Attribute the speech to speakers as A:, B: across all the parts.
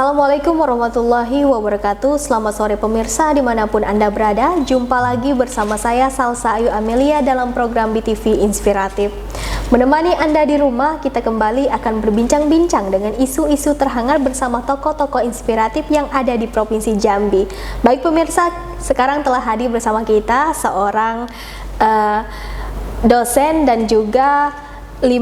A: Assalamualaikum warahmatullahi wabarakatuh. Selamat sore pemirsa dimanapun Anda berada. Jumpa lagi bersama saya Salsa Ayu Amelia dalam program BTV Inspiratif. Menemani Anda di rumah, kita kembali akan berbincang-bincang dengan isu-isu terhangat bersama tokoh-tokoh inspiratif yang ada di Provinsi Jambi. Baik pemirsa, sekarang telah hadir bersama kita seorang dosen dan juga 5.000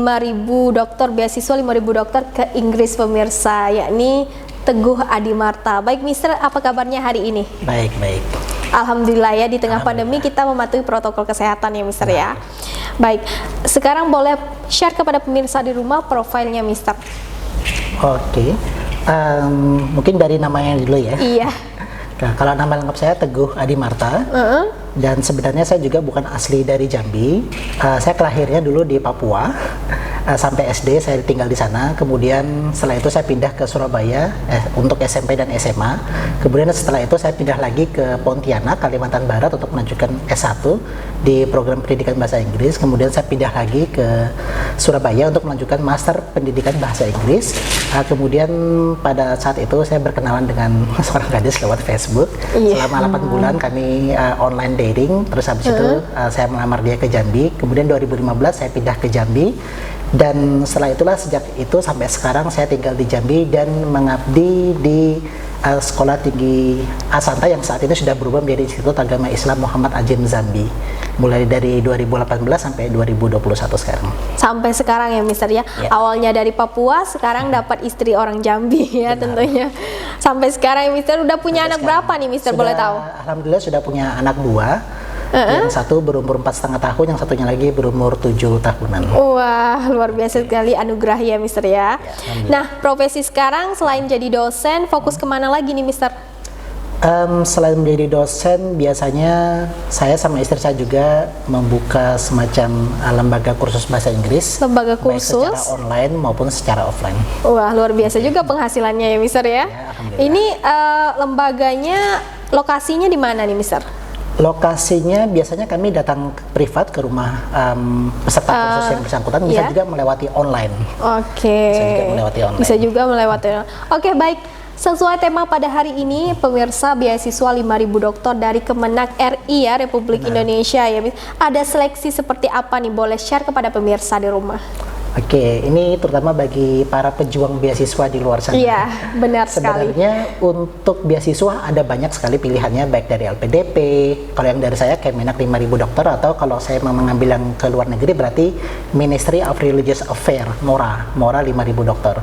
A: dokter, beasiswa 5.000 dokter ke Inggris pemirsa, yakni Teguh Adimarta. Baik Mister, apa kabarnya hari ini?
B: Baik.
A: Alhamdulillah ya, di tengah pandemi kita mematuhi protokol kesehatan ya Mister ya. Baik, sekarang boleh share kepada pemirsa di rumah profilnya Mister.
B: Oke, mungkin dari namanya dulu ya.
A: Iya.
B: Nah, kalau nama lengkap saya Teguh Adimarta. Dan sebenarnya saya juga bukan asli dari Jambi. Saya kelahirnya dulu di Papua. Sampai SD saya tinggal di sana, kemudian setelah itu saya pindah ke Surabaya untuk SMP dan SMA. Kemudian setelah itu saya pindah lagi ke Pontianak, Kalimantan Barat untuk melanjutkan S1 di program pendidikan bahasa Inggris. Kemudian saya pindah lagi ke Surabaya untuk melanjutkan master pendidikan bahasa Inggris. Kemudian pada saat itu saya berkenalan dengan seorang gadis lewat Facebook. Selama 8 bulan kami online dating, terus habis itu saya melamar dia ke Jambi. Kemudian 2015 saya pindah ke Jambi. Dan setelah itulah, sejak itu sampai sekarang saya tinggal di Jambi dan mengabdi di Sekolah Tinggi Asanta yang saat ini sudah berubah menjadi Institut Agama Islam Muhammad Ajim Zambi, mulai dari 2018 sampai 2021 sekarang. Sampai sekarang ya Mister ya. Awalnya dari Papua, sekarang dapat istri orang Jambi ya. Benar. Tentunya. Sampai sekarang ya Mister, udah punya anak berapa nih Mister, boleh tahu? Alhamdulillah sudah punya anak 2. Yang satu berumur 4,5 tahun, yang satunya lagi berumur 7 tahunan. Wah, luar biasa sekali anugerah ya Mister ya. Nah, profesi sekarang selain jadi dosen, fokus kemana lagi nih Mister? Selain menjadi dosen, biasanya saya sama istri saya juga membuka semacam lembaga kursus bahasa Inggris. Lembaga kursus? Baik secara online maupun secara offline. Wah, luar biasa juga penghasilannya ya Mister ya. Ini lembaganya, lokasinya di mana nih Mister? Lokasinya biasanya kami datang privat ke rumah peserta kursus yang bersangkutan, bisa juga melewati online. Bisa juga melewati online. Oke, baik. Sesuai tema pada hari ini, pemirsa, beasiswa 5.000 dokter dari Kemenak RI ya, Republik Indonesia ya. Ada seleksi seperti apa nih? Boleh share kepada pemirsa di rumah. Oke, ini terutama bagi para pejuang beasiswa di luar sana. Iya, benar sekali. Sebenarnya untuk beasiswa ada banyak sekali pilihannya, baik dari LPDP, kalau yang dari saya Kemenak 5.000 dokter, atau kalau saya mau mengambil yang ke luar negeri berarti Ministry of Religious Affairs, MORA 5.000 dokter.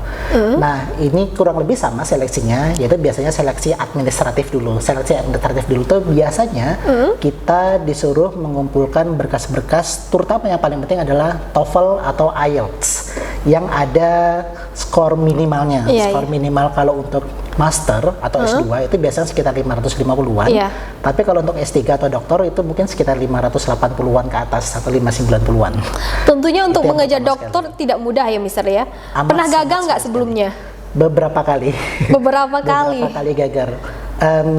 B: Nah, ini kurang lebih sama seleksinya, yaitu biasanya seleksi administratif dulu. Seleksi administratif dulu tuh biasanya kita disuruh mengumpulkan berkas-berkas, terutama yang paling penting adalah TOEFL atau IELTS yang ada skor minimalnya. Skor minimal kalau untuk master atau S2 itu biasanya sekitar 550-an. Tapi kalau untuk S3 atau doktor itu mungkin sekitar 580-an ke atas atau 590-an. Tentunya untuk mengejar dokter tidak mudah ya Mister ya. Pernah gagal nggak sebelumnya? Beberapa kali. Beberapa kali gagal.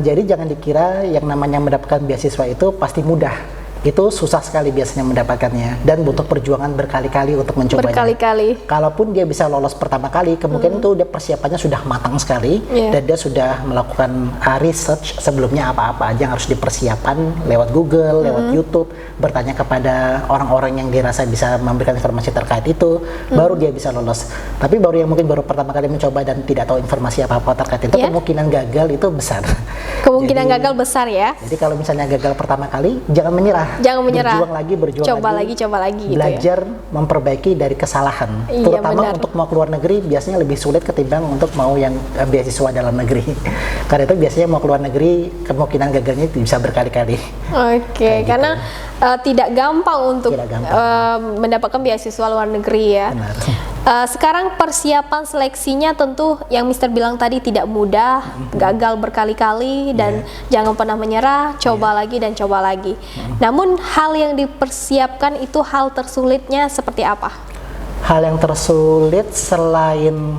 B: Jadi jangan dikira yang namanya mendapatkan beasiswa itu pasti mudah. Itu susah sekali biasanya mendapatkannya dan butuh perjuangan berkali-kali untuk mencobanya. Berkali-kali. Kalaupun dia bisa lolos pertama kali, kemungkinan itu dia persiapannya sudah matang sekali dan dia sudah melakukan research sebelumnya apa-apa aja yang harus dipersiapkan lewat Google, lewat YouTube, bertanya kepada orang-orang yang dirasa bisa memberikan informasi terkait itu, baru dia bisa lolos. Tapi baru yang mungkin baru pertama kali mencoba dan tidak tahu informasi apa-apa terkait itu, kemungkinan gagal itu besar. Kemungkinan gagal besar ya. Jadi kalau misalnya gagal pertama kali, jangan menyerah. Jangan menyerah. Berjuang lagi. Coba lagi. Belajar memperbaiki dari kesalahan. Terutama untuk mau keluar negeri biasanya lebih sulit ketimbang untuk mau yang beasiswa dalam negeri. Karena itu biasanya mau keluar negeri kemungkinan gagalnya bisa berkali-kali. Karena tidak gampang untuk mendapatkan beasiswa luar negeri ya. Sekarang persiapan seleksinya tentu yang Mister bilang tadi tidak mudah, gagal berkali-kali dan jangan pernah menyerah, coba lagi dan coba lagi. Namun hal yang dipersiapkan itu hal tersulitnya seperti apa? Hal yang tersulit selain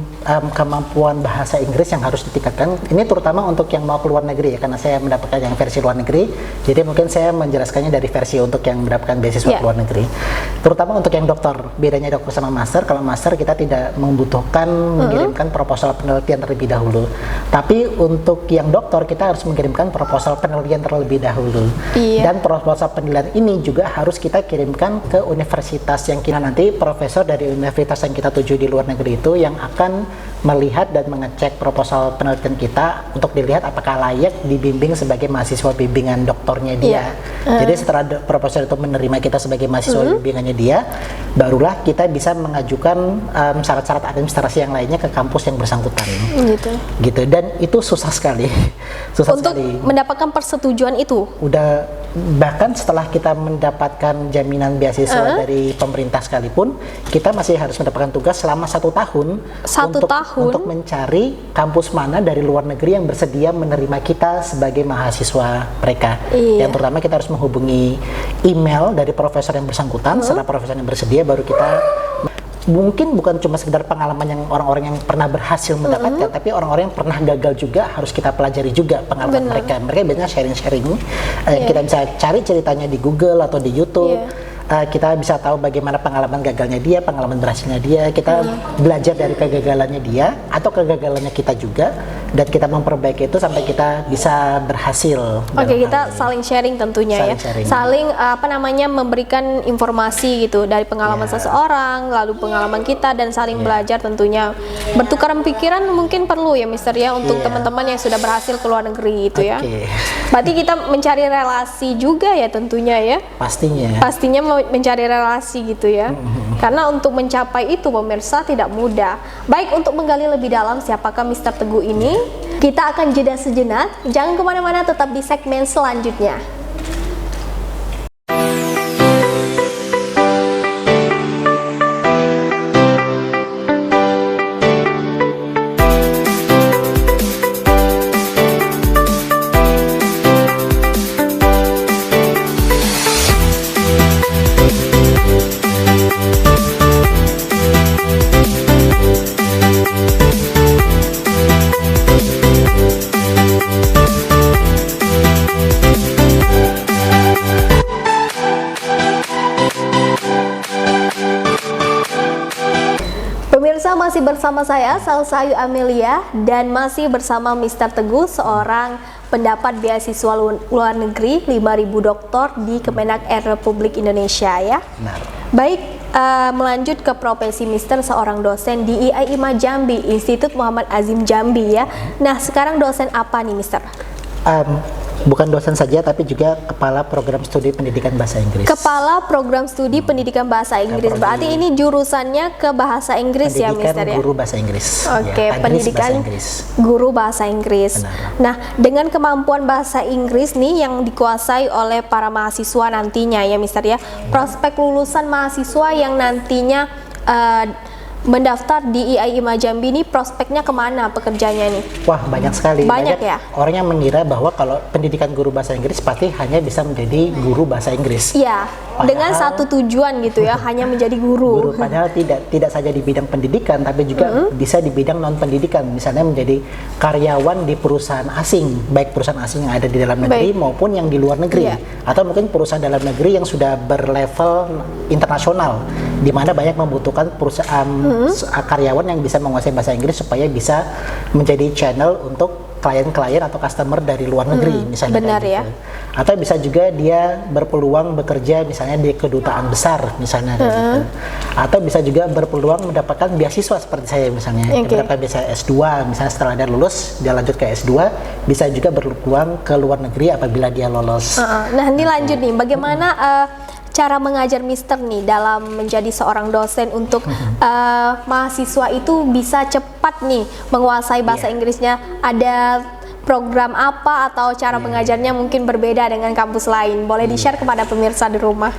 B: kemampuan bahasa Inggris yang harus ditingkatkan. Ini terutama untuk yang mau ke luar negeri ya, karena saya mendapatkan yang versi luar negeri. Jadi mungkin saya menjelaskannya dari versi untuk yang mendapatkan beasiswa ke luar negeri. Terutama untuk yang dokter. Bedanya dokter sama master, kalau master kita tidak membutuhkan mengirimkan proposal penelitian terlebih dahulu. Tapi untuk yang dokter kita harus mengirimkan proposal penelitian terlebih dahulu. Dan proposal penelitian ini juga harus kita kirimkan ke universitas yang kita nanti profesor dari universitas yang kita tuju di luar negeri itu yang akan melihat dan mengecek proposal penelitian kita untuk dilihat apakah layak dibimbing sebagai mahasiswa bimbingan doktornya dia. Jadi setelah proposal itu menerima kita sebagai mahasiswa bimbingannya dia, barulah kita bisa mengajukan syarat-syarat administrasi yang lainnya ke kampus yang bersangkutan. Gitu. Dan itu susah sekali.
A: Untuk mendapatkan persetujuan itu.
B: Udah bahkan setelah kita mendapatkan jaminan beasiswa dari pemerintah sekalipun, kita masih harus mendapatkan tugas selama 1 tahun untuk mencari kampus mana dari luar negeri yang bersedia menerima kita sebagai mahasiswa mereka. Yang terutama kita harus menghubungi email dari profesor yang bersangkutan. Setelah profesor yang bersedia, baru kita mungkin bukan cuma sekedar pengalaman yang orang-orang yang pernah berhasil mendapatkan, tapi orang-orang yang pernah gagal juga harus kita pelajari juga pengalaman mereka. Mereka biasanya sharing-sharing, kita bisa cari ceritanya di Google atau di YouTube. Kita bisa tahu bagaimana pengalaman gagalnya dia, pengalaman berhasilnya dia. Kita belajar dari kegagalannya dia atau kegagalannya kita juga, dan kita memperbaiki itu sampai kita bisa berhasil.
A: Kita saling sharing tentunya saling memberikan informasi gitu dari pengalaman seseorang, lalu pengalaman kita, dan saling belajar tentunya. Bertukaran pikiran mungkin perlu ya Mister ya untuk teman-teman yang sudah berhasil ke luar negeri itu ya. Berarti kita mencari relasi juga ya tentunya ya. Pastinya mencari relasi gitu ya. Karena untuk mencapai itu pemirsa tidak mudah. Baik, untuk menggali lebih dalam siapakah Mister Teguh ini, kita akan jeda sejenak. Jangan kemana-mana, tetap di segmen selanjutnya. Masih bersama saya Salsa Ayu Amelia dan masih bersama Mister Teguh, seorang pendapat beasiswa luar negeri 5.000 doktor di Kemenak Republik Indonesia ya. Baik, melanjut ke profesi Mister, seorang dosen di IAIMA Jambi, Institut Muhammad Azim Jambi ya. Nah, sekarang dosen apa nih Mister?
B: Bukan dosen saja, tapi juga Kepala Program Studi Pendidikan Bahasa Inggris.
A: Kepala Program Studi Pendidikan Bahasa Inggris. Berarti ini jurusannya ke Bahasa Inggris ya, Mister ya?
B: Guru Bahasa Inggris.
A: Pendidikan Guru Bahasa Inggris. Nah, dengan kemampuan Bahasa Inggris nih yang dikuasai oleh para mahasiswa nantinya ya, Mister ya. Prospek lulusan mahasiswa yang nantinya mendaftar di IAIMA Jambi ini prospeknya kemana pekerjanya nih?
B: Wah, banyak sekali.
A: Banyak ya?
B: Orang yang mengira bahwa kalau pendidikan guru bahasa Inggris pasti hanya bisa menjadi guru bahasa Inggris.
A: Iya, dengan satu tujuan gitu ya, hanya menjadi guru.
B: Padahal tidak saja di bidang pendidikan, tapi juga bisa di bidang non pendidikan. Misalnya menjadi karyawan di perusahaan asing, baik perusahaan asing yang ada di dalam negeri maupun yang di luar negeri, atau mungkin perusahaan dalam negeri yang sudah berlevel internasional, di mana banyak membutuhkan perusahaan karyawan yang bisa menguasai bahasa Inggris supaya bisa menjadi channel untuk klien-klien atau customer dari luar negeri misalnya.
A: Benar ya.
B: Atau bisa juga dia berpeluang bekerja misalnya di kedutaan besar misalnya gitu. Atau bisa juga berpeluang mendapatkan beasiswa seperti saya misalnya. Mendapatkan beasiswa S2 misalnya, setelah dia lulus dia lanjut ke S2, bisa juga berpeluang ke luar negeri apabila dia lolos.
A: Nah, ini lanjut nih, bagaimana cara mengajar Mister nih dalam menjadi seorang dosen untuk mahasiswa itu bisa cepat nih menguasai bahasa Inggrisnya? Ada program apa atau cara mengajarnya mungkin berbeda dengan kampus lain? Boleh di-share kepada pemirsa di rumah?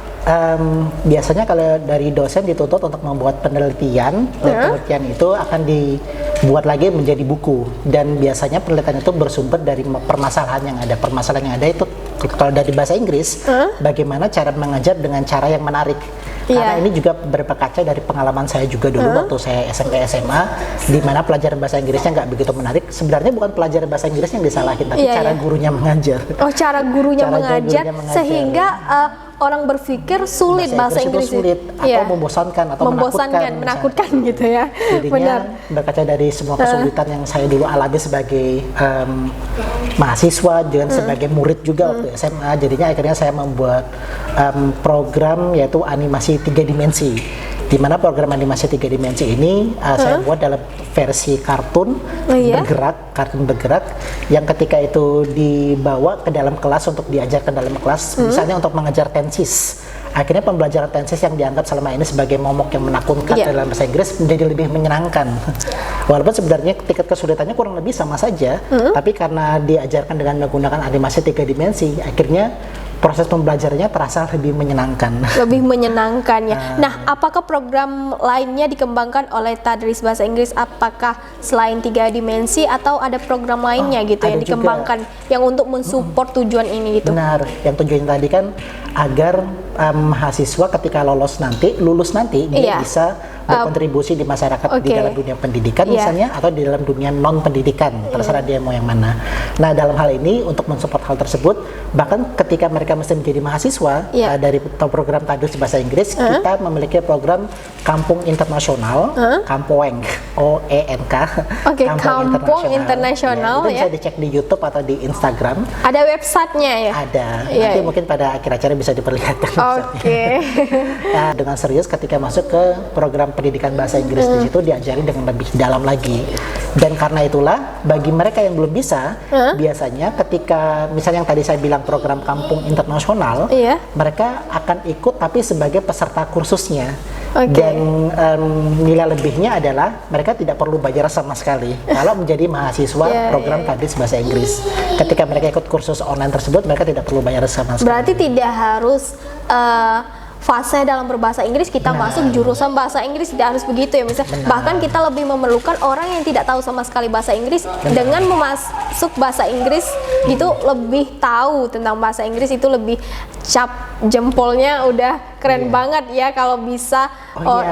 B: Biasanya kalau dari dosen dituntut untuk membuat penelitian, dan penelitian itu akan dibuat lagi menjadi buku, dan biasanya penelitian itu bersumber dari permasalahan yang ada. Permasalahan yang ada itu kalau dari bahasa Inggris, bagaimana cara mengajar dengan cara yang menarik. Karena ini juga berkaca dari pengalaman saya juga dulu waktu saya SMP SMA, di mana pelajaran bahasa Inggrisnya nggak begitu menarik. Sebenarnya bukan pelajaran bahasa Inggris yang disalahin, tapi cara gurunya mengajar.
A: Oh, cara gurunya mengajar sehingga orang berpikir sulit bahasa Inggris
B: itu sulit atau membosankan atau
A: menakutkan gitu ya.
B: Jadinya berkaca dari semua kesulitan yang saya dulu alami sebagai mahasiswa dan sebagai murid juga waktu SMA. Jadinya akhirnya saya membuat program yaitu animasi 3 dimensi. Di mana program animasi 3 dimensi ini saya buat dalam versi kartun bergerak yang ketika itu dibawa ke dalam kelas untuk diajarkan dalam kelas, misalnya untuk mengajar tenses. Akhirnya pembelajaran tenses yang dianggap selama ini sebagai momok yang menakutkan dalam bahasa Inggris menjadi lebih menyenangkan. Walaupun sebenarnya tingkat kesulitannya kurang lebih sama saja, tapi karena diajarkan dengan menggunakan animasi 3 dimensi, akhirnya proses pembelajarannya terasa lebih menyenangkan. Lebih
A: menyenangkan ya. Nah, apakah program lainnya dikembangkan oleh Tadris Bahasa Inggris? Apakah selain 3 dimensi atau ada program lainnya gitu yang dikembangkan juga, yang untuk mensupport tujuan ini gitu?
B: Benar. Yang tujuannya tadi kan agar mahasiswa ketika lulus nanti dia bisa berkontribusi di masyarakat di dalam dunia pendidikan misalnya atau di dalam dunia non pendidikan, terserah dia mau yang mana. Nah, dalam hal ini untuk mensupport hal tersebut, bahkan ketika mereka mesti menjadi mahasiswa dari program Tadris Bahasa Inggris, kita memiliki program Kampung Internasional, Kampoeng, OENK,
A: Kampung Internasional
B: itu bisa dicek di YouTube atau di Instagram.
A: Ada websitenya ya?
B: Ada. Nanti mungkin pada akhir acara bisa diperlihatkan. Nah, dengan serius ketika masuk ke program pendidikan bahasa Inggris di situ diajari dengan lebih dalam lagi. Dan karena itulah bagi mereka yang belum bisa, biasanya ketika misalnya yang tadi saya bilang program Kampung Internasional, mereka akan ikut tapi sebagai peserta kursusnya. Dan nilai lebihnya adalah mereka tidak perlu bayar sama sekali kalau menjadi mahasiswa program Tadris Bahasa Inggris. Ketika mereka ikut kursus online tersebut, mereka tidak perlu bayar sama sekali.
A: Berarti tidak harus fase dalam berbahasa Inggris kita masuk jurusan bahasa Inggris, tidak harus begitu ya misalnya. Bahkan kita lebih memerlukan orang yang tidak tahu sama sekali bahasa Inggris dengan memasuk bahasa Inggris gitu, lebih tahu tentang bahasa Inggris itu lebih cap jempolnya udah keren banget ya kalau bisa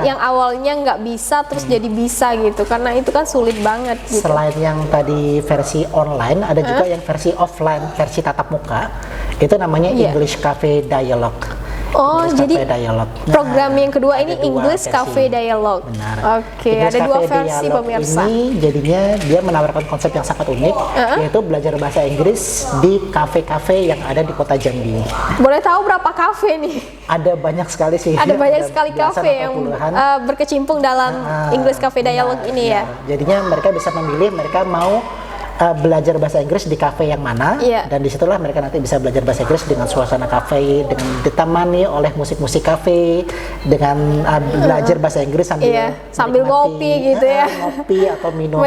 A: yang awalnya nggak bisa terus jadi bisa gitu, karena itu kan sulit banget gitu.
B: Selain yang tadi versi online, ada juga yang versi offline, versi tatap muka, itu namanya English Cafe Dialogue.
A: Jadi program yang kedua ini English Cafe Dialogue. Ada dua versi pemirsa.
B: Ini jadinya dia menawarkan konsep yang sangat unik, yaitu belajar bahasa Inggris di kafe-kafe yang ada di kota Jambi.
A: Boleh tahu berapa kafe nih?
B: Ada banyak sekali sih.
A: Ada banyak sekali kafe yang berkecimpung dalam English Cafe Dialogue ini ya.
B: Jadinya mereka bisa memilih mereka mau belajar bahasa Inggris di kafe yang mana, dan disitulah mereka nanti bisa belajar bahasa Inggris dengan suasana kafe, dengan ditemani oleh musik-musik kafe, dengan belajar bahasa Inggris
A: sambil ngopi gitu ya,
B: ngopi atau minum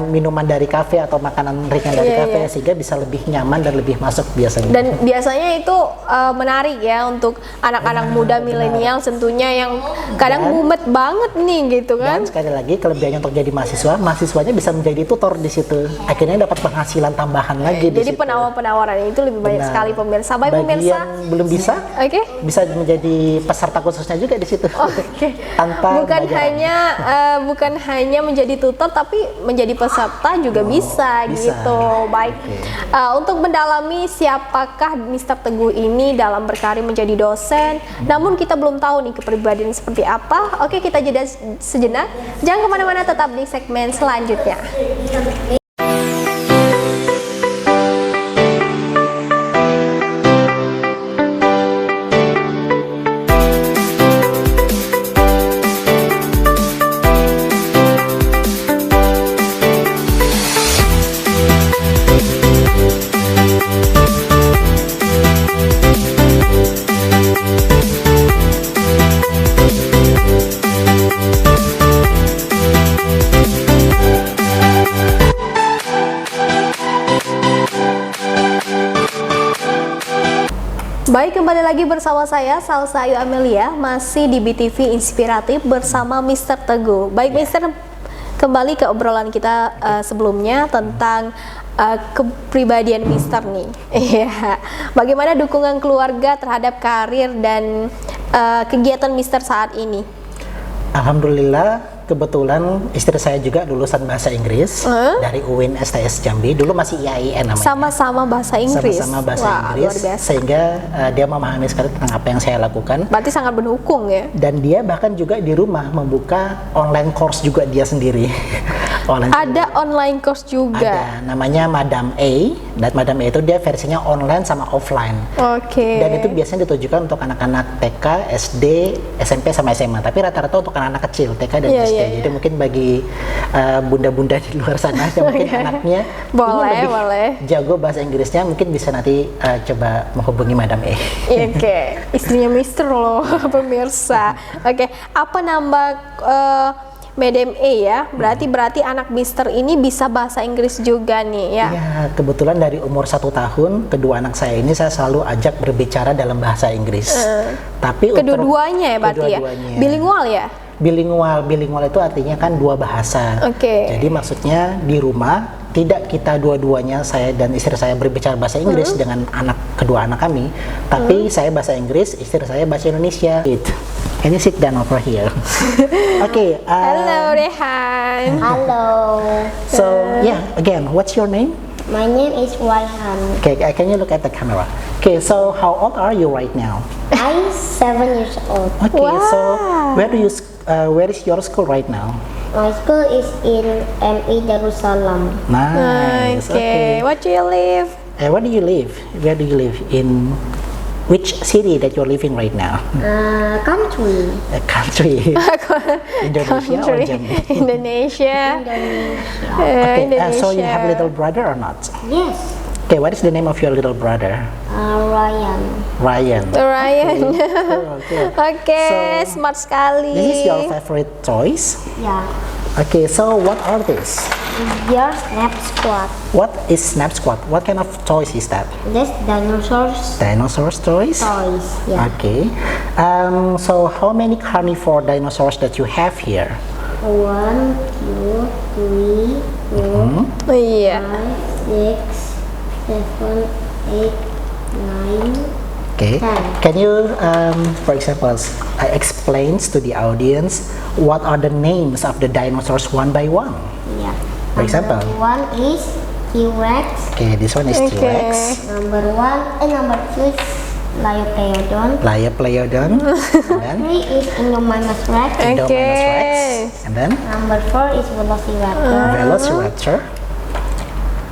B: minuman dari kafe atau makanan ringan dari kafe, sehingga bisa lebih nyaman dan lebih masuk biasanya.
A: Dan biasanya itu menarik ya untuk anak-anak muda milenial tentunya yang kadang mumet banget nih gitu kan.
B: Dan sekali lagi kelebihannya untuk jadi mahasiswanya bisa menjadi tutor di situ. Akhirnya dapat penghasilan tambahan lagi.
A: Jadi penawaran itu lebih banyak sekali pemirsa. Baik pemirsa
B: yang belum bisa, bisa menjadi peserta khususnya juga di situ. Tanpa
A: bukan hanya menjadi tutor, tapi menjadi peserta juga bisa gitu. Baik. Untuk mendalami siapakah Mr. Teguh ini dalam berkarir menjadi dosen, namun kita belum tahu nih kepribadian seperti apa. Kita jeda sejenak. Jangan kemana-mana, tetap di segmen selanjutnya. Baik, kembali lagi bersama saya Salsa Ayu Amelia, masih di BTV Inspiratif bersama Mr. Teguh. Baik Mr., kembali ke obrolan kita sebelumnya tentang kepribadian Mr. nih. Bagaimana dukungan keluarga terhadap karir dan kegiatan Mister saat ini?
B: Alhamdulillah, kebetulan istri saya juga lulusan bahasa Inggris dari UIN STS Jambi. Dulu masih IAIN namanya.
A: Sama-sama bahasa Inggris.
B: Sama-sama bahasa
A: Wah,
B: Inggris,
A: luar biasa.
B: sehingga dia memahami sekali tentang apa yang saya lakukan.
A: Berarti sangat mendukung ya.
B: Dan dia bahkan juga di rumah membuka online course juga dia sendiri.
A: Ada online course juga.
B: Ada, namanya Madam A. Dan Madam A itu dia versinya online sama offline.
A: Oke.
B: Dan itu biasanya ditujukan untuk anak-anak TK, SD, SMP sama SMA. Tapi rata-rata untuk anak-anak kecil, TK dan SD. Jadi mungkin bagi bunda-bunda di luar sana yang mungkin anaknya
A: boleh
B: jago bahasa Inggrisnya, mungkin bisa nanti coba menghubungi Madam A.
A: Oke, istrinya Mister loh, pemirsa. Oke, apa nama Madam A ya? Berarti anak Mister ini bisa bahasa Inggris juga nih ya?
B: Ya, kebetulan dari umur 1 tahun, kedua anak saya ini saya selalu ajak berbicara dalam bahasa Inggris. Tapi
A: kedua-duanya ya berarti ya? Bilingual ya?
B: Bilingual itu artinya kan dua bahasa.
A: Oke.
B: Jadi maksudnya di rumah tidak kita dua-duanya, saya dan istri saya berbicara bahasa Inggris dengan kedua anak kami, tapi saya bahasa Inggris, istri saya bahasa Indonesia. Can you sit down over here? Okay.
A: Halo Rehan.
C: Hello.
B: So yeah, again, what's your name?
C: My name is Raihan.
B: Okay, can you look at the camera? Okay, so how old are you right now?
C: I'm 7 years old.
B: Okay, so where is your school right now?
C: My school is in MI Darussalam.
B: Nice.
A: Okay. What do you live?
B: Where do you live? Where do you live? In which city that you're living right now?
C: Country.
B: Country. Indonesia or Jambi?
A: Indonesia.
B: Okay,
A: Indonesia.
B: so you have a little brother or not?
C: Yes.
B: Okay, what is the name of your little brother?
C: Ryan.
B: Ryan.
A: Ryan.
B: Okay.
A: Oke,
B: So,
A: smart sekali.
B: This is your favorite toys?
C: Yeah.
B: Okay, so what are these?
C: Your Snap Squad.
B: What is Snap Squad? What kind of toys is that?
C: This dinosaurs
B: Dinosaurs toys?
C: toys. Yeah.
B: Okay. So how many carnivore dinosaurs that you have here?
C: 1, 2, 3, 4,
A: Iya.
C: 5, 6, 7, 8, 9.
B: Okay. Can you, for example, explain to the audience what are the names of the dinosaurs one by one?
C: Yeah.
B: For example.
C: Number 1 is T-Rex.
B: Okay, this one is
A: Okay.
B: T-Rex,
C: Number 2 is Liopleurodon.
B: Pliopleurodon, and then
C: 3 is Indominus Rex.
B: Indominus Rex,
A: Okay.
B: and then
C: Number 4 is Velociraptor.
B: Velociraptor.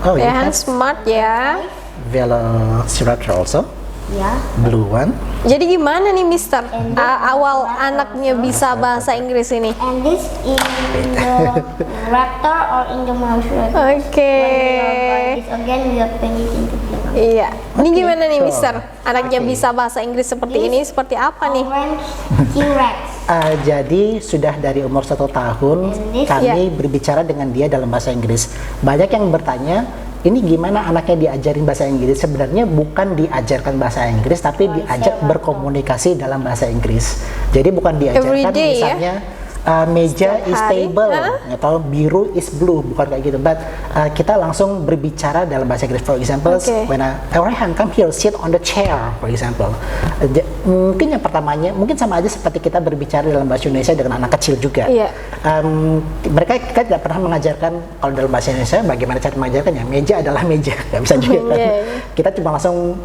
B: Oh, you
A: Rehan
B: have
A: smart ya.
B: Velociraptor also,
C: Yeah.
B: blue one.
A: Jadi gimana nih Mister? Awal anaknya bisa bahasa Inggris ini?
C: And this is the raptor or Indominus Rex.
A: Oke.
C: This again we are painting together.
A: Iya. Ini
B: Okay,
A: gimana nih
B: so,
A: Mister? Anaknya
B: okay.
A: bisa bahasa Inggris seperti ini, seperti apa nih?
C: Orange T-Rex.
B: Jadi sudah dari umur 1 tahun
C: Ini,
B: kami berbicara dengan dia dalam bahasa Inggris. Banyak yang bertanya, ini gimana anaknya diajarin bahasa Inggris? Sebenarnya bukan diajarkan bahasa Inggris, tapi diajak berkomunikasi dalam bahasa Inggris. Jadi bukan diajarkan
A: Everyday,
B: misalnya meja
A: Setiap
B: is
A: hari?
B: table atau biru is blue, bukan kayak gitu. But kita langsung berbicara dalam bahasa Inggris. For example,
A: Okay.
B: when Raihan come here, sit on the chair, for example. Mungkin yang pertamanya, mungkin sama aja seperti kita berbicara dalam bahasa Indonesia dengan anak kecil juga.
A: Iya.
B: Kita tidak pernah mengajarkan kalau dalam bahasa Indonesia bagaimana cara mengajarkannya. Meja adalah meja, nggak bisa juga kan.
A: Iya.
B: Kita cuma langsung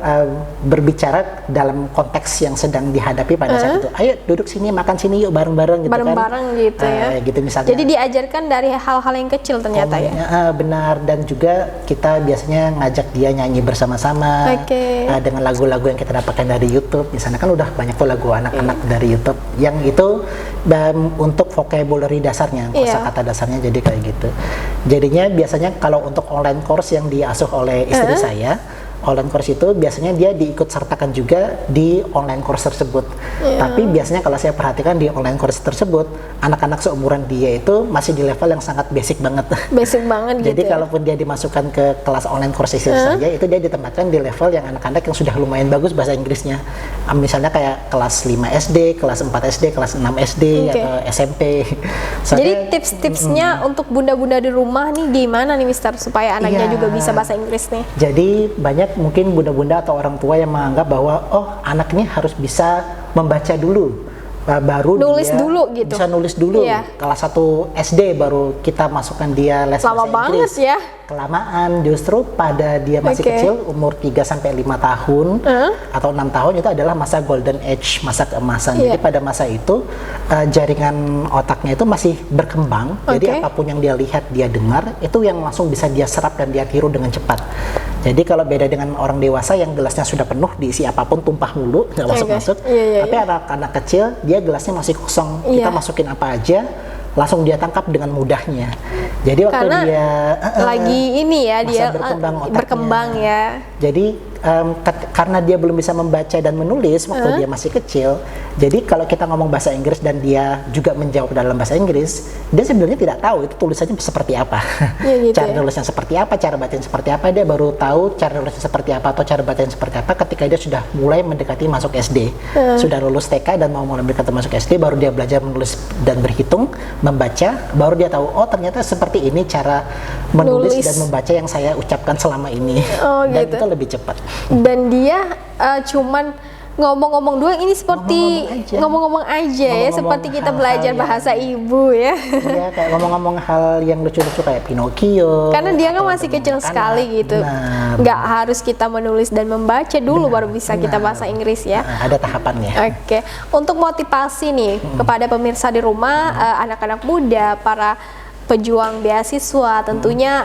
B: berbicara dalam konteks yang sedang dihadapi pada saat itu. Ayo duduk sini, makan sini yuk bareng-bareng gitu
A: Bareng-bareng
B: kan.
A: gitu ya.
B: Gitu misalnya.
A: Jadi diajarkan dari hal-hal yang kecil ternyata ya.
B: Benar, dan juga kita biasanya ngajak dia nyanyi bersama-sama.
A: Oke.
B: Dengan lagu-lagu yang kita dapatkan dari YouTube. Misalnya kan udah banyak tuh lagu anak-anak dari YouTube yang itu untuk vocabulary dasarnya, kosakata dasarnya, jadi kayak gitu. Jadinya biasanya kalau untuk online course yang diasuh oleh istri saya, online course itu biasanya dia diikut sertakan juga di online course tersebut. Tapi biasanya kalau saya perhatikan di online course tersebut, anak-anak seumuran dia itu masih di level yang sangat basic banget.
A: Basic banget gitu.
B: Jadi kalaupun dia dimasukkan ke kelas online course istri saya, itu dia ditempatkan di level yang anak-anak yang sudah lumayan bagus bahasa Inggrisnya. Misalnya kayak kelas 5 SD, kelas 4 SD, kelas 6 SD, atau SMP.
A: Jadi tips-tipsnya untuk bunda-bunda di rumah nih gimana nih Mister supaya anaknya
B: Iya.
A: juga bisa bahasa Inggris nih?
B: Jadi banyak mungkin bunda-bunda atau orang tua yang menganggap bahwa oh anak ini harus bisa membaca dulu. Baru
A: nulis
B: dia
A: dulu gitu.
B: bisa nulis dulu.
A: Iya.
B: Kelas 1 SD baru kita masukkan dia les
A: Lama
B: bahasa Inggris.
A: banget ya.
B: Kelamaan, justru pada dia masih
A: Oke.
B: kecil, umur 3-5 tahun atau 6 tahun itu adalah masa golden age, masa keemasan.
A: Iya.
B: Jadi pada masa itu jaringan otaknya itu masih berkembang. Jadi
A: Oke.
B: apapun yang dia lihat, dia dengar, itu yang langsung bisa dia serap dan dia tiru dengan cepat. Jadi kalau beda dengan orang dewasa yang gelasnya sudah penuh, diisi apapun tumpah mulu, nggak masuk-masuk.
A: Iya,
B: Tapi anak-anak kecil, dia gelasnya masih kosong.
A: Iya.
B: Kita masukin apa aja, langsung dia tangkap dengan mudahnya. Jadi waktu
A: Karena
B: dia
A: lagi ini ya,
B: masa
A: dia
B: berkembang otaknya.
A: berkembang ya.
B: Jadi karena dia belum bisa membaca dan menulis waktu dia masih kecil, jadi kalau kita ngomong bahasa Inggris dan dia juga menjawab dalam bahasa Inggris, dia sebenarnya tidak tahu itu tulisannya seperti apa.
A: Iya, gitu
B: Cara
A: ya.
B: nulisnya seperti apa, cara bacanya seperti apa, dia baru tahu cara nulisnya seperti apa atau cara bacanya seperti apa ketika dia sudah mulai mendekati masuk SD. Sudah lulus TK dan mau mulai mendekati masuk SD, baru dia belajar menulis dan berhitung, membaca, baru dia tahu, oh ternyata seperti ini cara menulis
A: Nulis.
B: dan membaca yang saya ucapkan selama ini.
A: Oh,
B: Dan
A: gitu.
B: itu lebih cepat.
A: Dan dia cuman ngomong-ngomong doang, ini seperti ngomong-ngomong aja ya,
B: Ngomong-ngomong
A: seperti kita
B: hal-hal
A: belajar
B: yang-
A: bahasa ibu ya.
B: Ya kayak ngomong-ngomong hal yang lucu-lucu kayak Pinocchio.
A: Karena dia kan
B: atau
A: masih kecil
B: anak-anak.
A: sekali gitu.
B: Benar.
A: Nggak harus kita menulis dan membaca dulu baru bisa kita bahasa Inggris ya.
B: Nah, ada tahapannya.
A: Oke, untuk motivasi nih kepada pemirsa di rumah, anak-anak muda, para pejuang beasiswa tentunya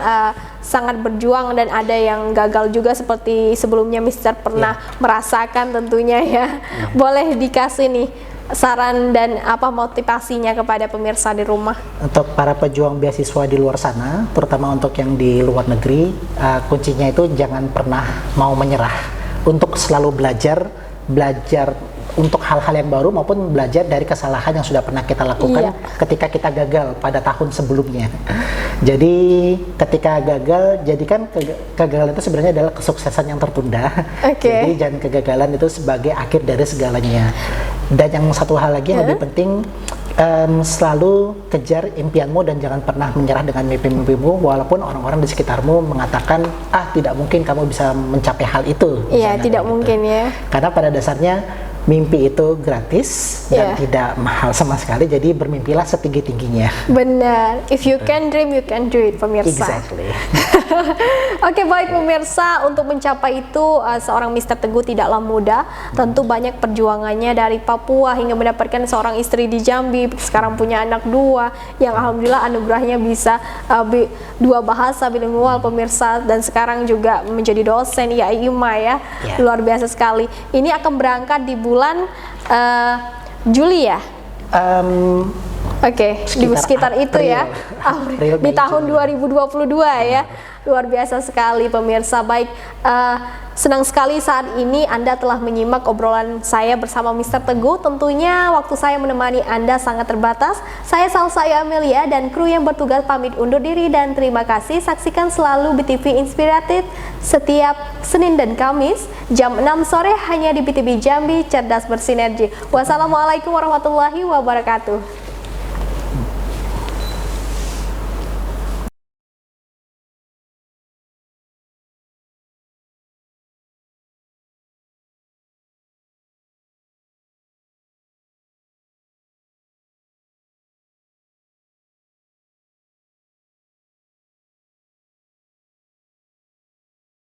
A: sangat berjuang dan ada yang gagal juga seperti sebelumnya Mister pernah merasakan tentunya ya. Boleh dikasih nih saran dan apa motivasinya kepada pemirsa di rumah?
B: Untuk para pejuang beasiswa di luar sana, terutama untuk yang di luar negeri, kuncinya itu jangan pernah mau menyerah. Untuk selalu belajar untuk hal-hal yang baru maupun belajar dari kesalahan yang sudah pernah kita lakukan ketika kita gagal pada tahun sebelumnya. Jadi ketika gagal, jadikan kegagalan itu sebenarnya adalah kesuksesan yang tertunda.
A: Oke.
B: Jadi jangan kegagalan itu sebagai akhir dari segalanya. Dan yang satu hal lagi yang lebih penting, selalu kejar impianmu dan jangan pernah menyerah dengan mimpi-mimpimu walaupun orang-orang di sekitarmu mengatakan tidak mungkin kamu bisa mencapai hal itu.
A: Iya,
B: Misalnya
A: tidak
B: kayak
A: mungkin
B: gitu.
A: ya.
B: Karena pada dasarnya mimpi itu gratis dan tidak mahal sama sekali, jadi bermimpilah setinggi-tingginya.
A: Benar, if you can dream, you can do it, pemirsa.
B: Exactly.
A: Oke, baik pemirsa, untuk mencapai itu seorang Mister Teguh tidaklah mudah. Tentu banyak perjuangannya dari Papua hingga mendapatkan seorang istri di Jambi. Sekarang punya anak 2 yang alhamdulillah anugerahnya bisa 2 bahasa bilingual pemirsa, dan sekarang juga menjadi dosen IAIMA ya. Luar biasa sekali. Ini akan berangkat di bulan Juli ya. Oke, di sekitar itu ya,
B: April,
A: di
B: Mei,
A: tahun
B: Juni.
A: 2022 ya. Luar biasa sekali pemirsa. Baik, senang sekali saat ini Anda telah menyimak obrolan saya bersama Mister Teguh. Tentunya waktu saya menemani Anda sangat terbatas. Saya Salsa Ayu Amelia dan kru yang bertugas pamit undur diri dan terima kasih. Saksikan selalu BTV Inspiratif setiap Senin dan Kamis jam 6 sore hanya di BTV Jambi, cerdas bersinergi. Wassalamualaikum warahmatullahi wabarakatuh.